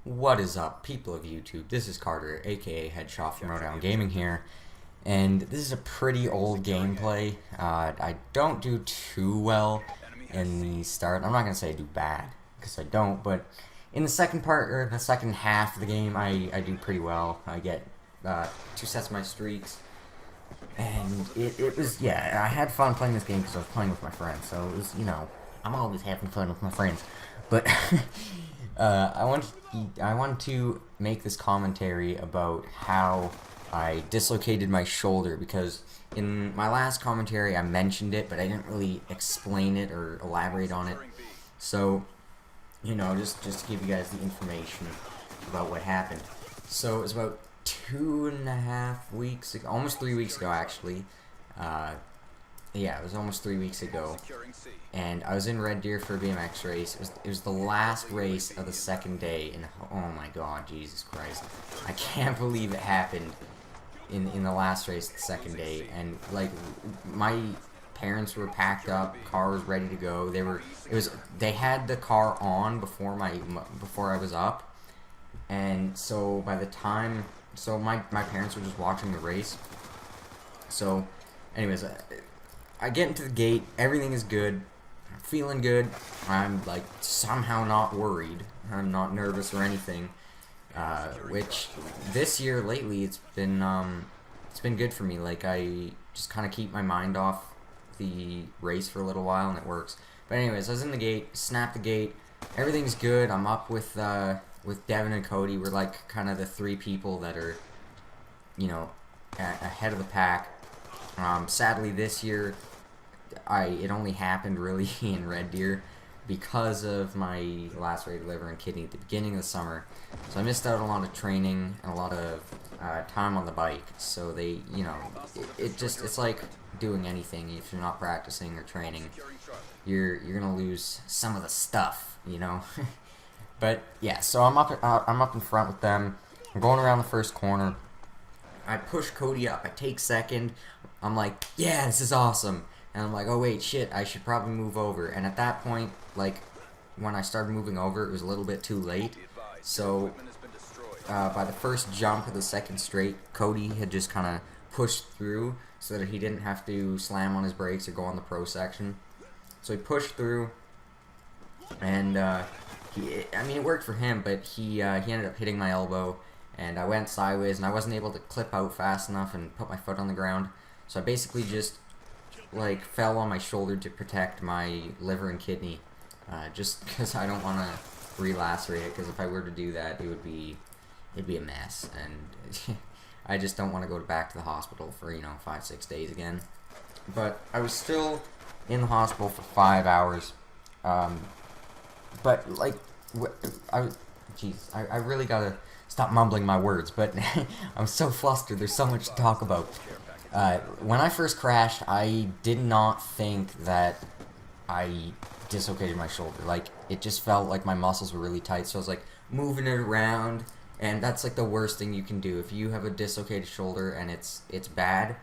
What is up, people of YouTube? This is Carter, aka Headshot from MowDownGaming here, and this is a pretty old gameplay. I don't do too well in the start. I'm not gonna say I do bad, because I don't, but in the second part, or the second half of the game, I do pretty well. I get 2 sets of my streaks, and it was, yeah, I had fun playing this game because I was playing with my friends, so it was, you know, I'm always having fun with my friends, but I want to make this commentary about how I dislocated my shoulder, because in my last commentary I mentioned it, but I didn't really explain it or elaborate on it. So, you know, just to give you guys the information about what happened. So it was about 2.5 weeks ago, almost 3 weeks ago actually. Yeah, it was almost 3 weeks ago, and I was in Red Deer for a BMX race. It was the last race of the second day, and oh my god, Jesus Christ, I can't believe it happened in the last race, the second day. And like, my parents were packed up, car was ready to go. They had the car on before I was up, and so by the time, my parents were just watching the race. So, anyways. I get into the gate, everything is good, I'm feeling good, I'm like somehow not worried, I'm not nervous or anything, which this year lately it's been good for me. Like, I just kind of keep my mind off the race for a little while and it works. But anyways, I was in the gate, snapped the gate, everything's good. I'm up with Devin and Cody. We're like kind of the 3 people that are, you know, ahead of the pack. Sadly this year, it only happened really in Red Deer because of my lacerated liver and kidney at the beginning of the summer. So I missed out on a lot of training and a lot of time on the bike. So they, you know, it's like doing anything. If you're not practicing or training, you're gonna lose some of the stuff, you know. But yeah, so I'm up in front with them. I'm going around the first corner. I push Cody up, I take second, I'm like, yeah, this is awesome, and I'm like, oh wait, shit, I should probably move over, and at that point, like, when I started moving over, it was a little bit too late, so, by the first jump of the second straight, Cody had just kind of pushed through, so that he didn't have to slam on his brakes or go on the pro section, so he pushed through, and, I mean, it worked for him, but he ended up hitting my elbow, and I went sideways, and I wasn't able to clip out fast enough and put my foot on the ground, so I basically just, like, fell on my shoulder to protect my liver and kidney, just because I don't want to re-lacerate it, because if I were to do that, it'd be a mess, and I just don't want to go back to the hospital for, you know, 5-6 days again. But I was still in the hospital for 5 hours, but, like, I really gotta stop mumbling my words, but I'm so flustered, there's so much to talk about. When I first crashed, I did not think that I dislocated my shoulder. Like, it just felt like my muscles were really tight, so I was like moving it around, and that's like the worst thing you can do. If you have a dislocated shoulder and it's bad,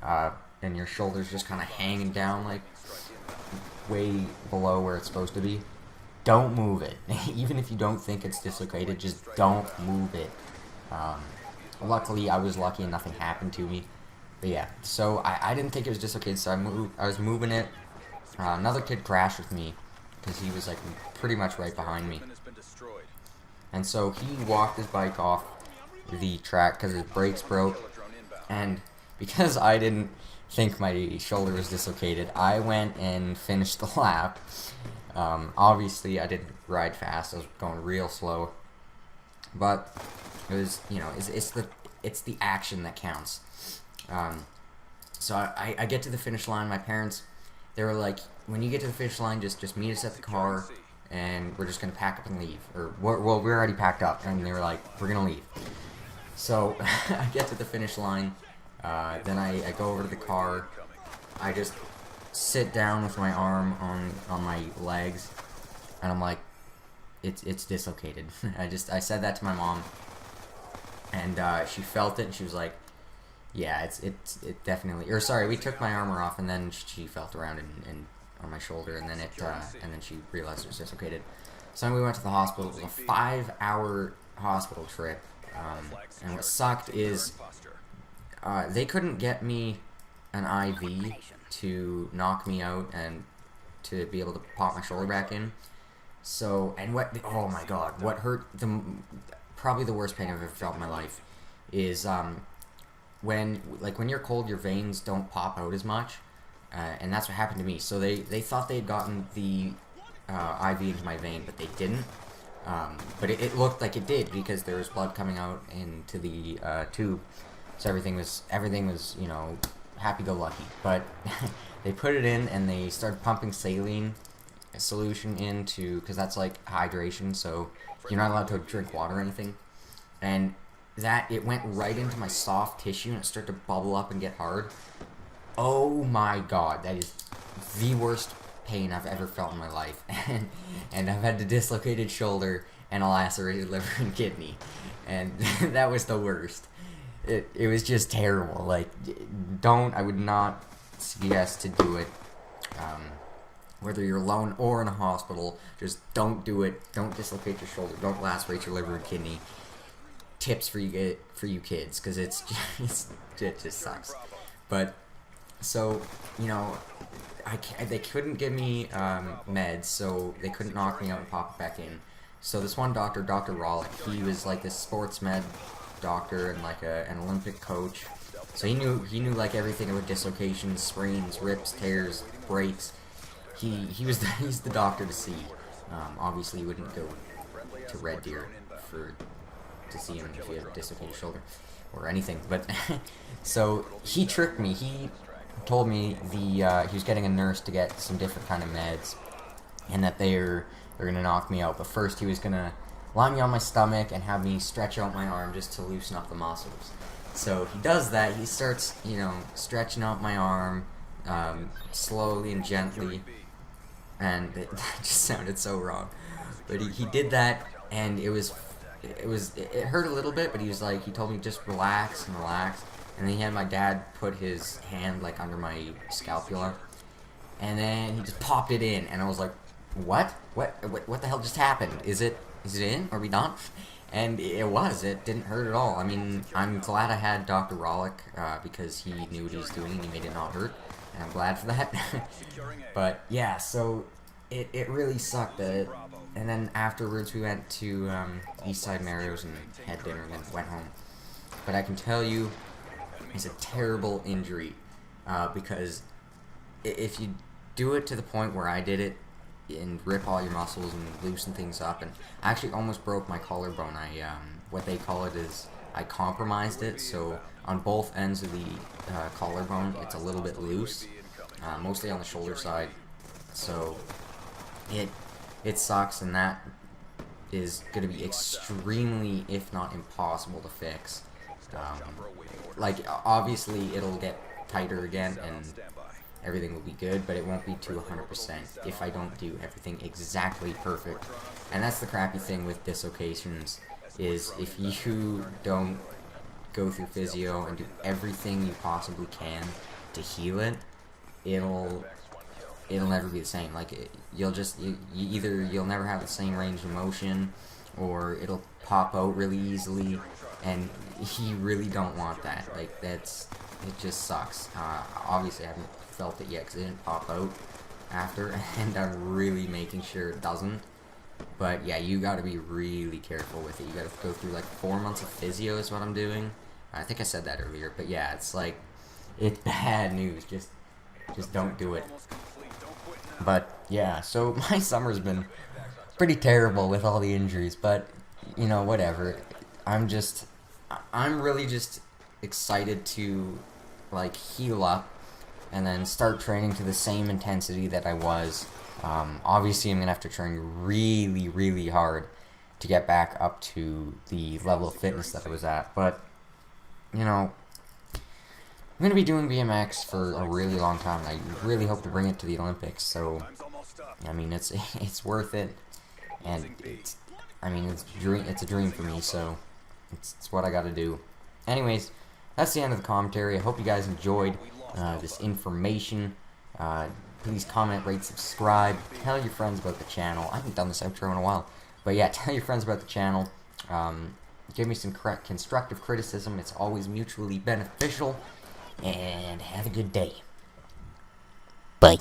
and your shoulder's just kind of hanging down like way below where it's supposed to be, don't move it. Even if you don't think it's dislocated, just don't move it. Luckily, I was lucky and nothing happened to me. But yeah, so I didn't think it was dislocated, so I was moving it. Another kid crashed with me, because he was like pretty much right behind me. And so he walked his bike off the track because his brakes broke. And because I didn't think my shoulder was dislocated, I went and finished the lap. Obviously I didn't ride fast, I was going real slow, but it was, you know, it's the action that counts. So I get to the finish line. My parents, they were like, when you get to the finish line, just meet us at the car, and we're just gonna pack up and leave, or, well, we're already packed up, and they were like, we're gonna leave. So I get to the finish line, then I go over to the car, I just sit down with my arm on my legs, and I'm like, it's dislocated. I said that to my mom, and she felt it, and she was like, yeah, it definitely, or sorry, we took my armor off, and then she felt around and on my shoulder, and then she realized it was dislocated. So we went to the hospital. It was a 5-hour hospital trip. And what sucked is they couldn't get me an IV to knock me out and to be able to pop my shoulder back in. So, and what, oh my god, what hurt, probably the worst pain I've ever felt in my life is when you're cold, your veins don't pop out as much, and that's what happened to me. So they thought they had gotten the IV into my vein, but they didn't. But it looked like it did, because there was blood coming out into the tube. So everything was, you know, happy-go-lucky. But they put it in, and they started pumping saline solution into, because that's like hydration, so you're not allowed to drink water or anything. And that, it went right into my soft tissue, and it started to bubble up and get hard. Oh my god, that is the worst pain I've ever felt in my life. And I've had a dislocated shoulder and a lacerated liver and kidney, and that was the worst. It was just terrible. Like, I would not suggest to do it. Whether you're alone or in a hospital, just don't do it. Don't dislocate your shoulder. Don't lacerate your liver and kidney. Tips for you kids, because it just sucks. But so, you know, they couldn't give me meds, so they couldn't knock me out and pop it back in. So this one doctor, Dr. Rollick, he was like this sports med doctor and like an Olympic coach. So he knew like everything about dislocations, sprains, rips, tears, breaks. He's the doctor to see. Obviously, you wouldn't go to Red Deer to see him if you had a dislocated shoulder or anything. But so he tricked me. He told me he was getting a nurse to get some different kind of meds, and that they're gonna knock me out. But first, he was gonna lie me on my stomach and have me stretch out my arm just to loosen up the muscles. So he does that. He starts, you know, stretching out my arm slowly and gently. And that just sounded so wrong, but he did that, and it hurt a little bit, but he told me just relax and relax, and then he had my dad put his hand like under my scapula, and then he just popped it in, and I was like, what the hell just happened? Is it in? Are we done? And it didn't hurt at all. I mean, I'm glad I had Dr. Rollick, because he knew what he was doing and he made it not hurt. And I'm glad for that. But yeah, so it really sucked. And then afterwards we went to Eastside Mario's and had dinner and then went home. But I can tell you, it's a terrible injury, because if you do it to the point where I did it and rip all your muscles and loosen things up, and I actually almost broke my collarbone. What they call it is I compromised it, so on both ends of the collarbone, it's a little bit loose, mostly on the shoulder side. So it sucks, and that is going to be extremely, if not impossible, to fix. Like, obviously, it'll get tighter again, and everything will be good, but it won't be to 100% if I don't do everything exactly perfect. And that's the crappy thing with dislocations, is if you don't go through physio and do everything you possibly can to heal it, it'll never be the same. Like, you'll never have the same range of motion, or it'll pop out really easily, and you really don't want that. Like, it just sucks. Obviously I haven't felt it yet because it didn't pop out after, and I'm really making sure it doesn't. But yeah, you gotta be really careful with it. You gotta go through like 4 months of physio is what I'm doing. I think I said that earlier, but yeah, it's like, it's bad news. Just don't do it. But yeah, so my summer's been pretty terrible with all the injuries, but you know, whatever. I'm really just excited to like heal up and then start training to the same intensity that I was. Obviously, I'm gonna have to train really, really hard to get back up to the level of fitness that I was at. But you know, I'm gonna be doing BMX for a really long time. I really hope to bring it to the Olympics. So, I mean, it's worth it, and it's a dream for me. So, it's what I got to do. Anyways, that's the end of the commentary. I hope you guys enjoyed this information. Please comment, rate, subscribe. Tell your friends about the channel. I haven't done this outro in a while. But yeah, tell your friends about the channel. Give me some constructive criticism. It's always mutually beneficial. And have a good day. Bye.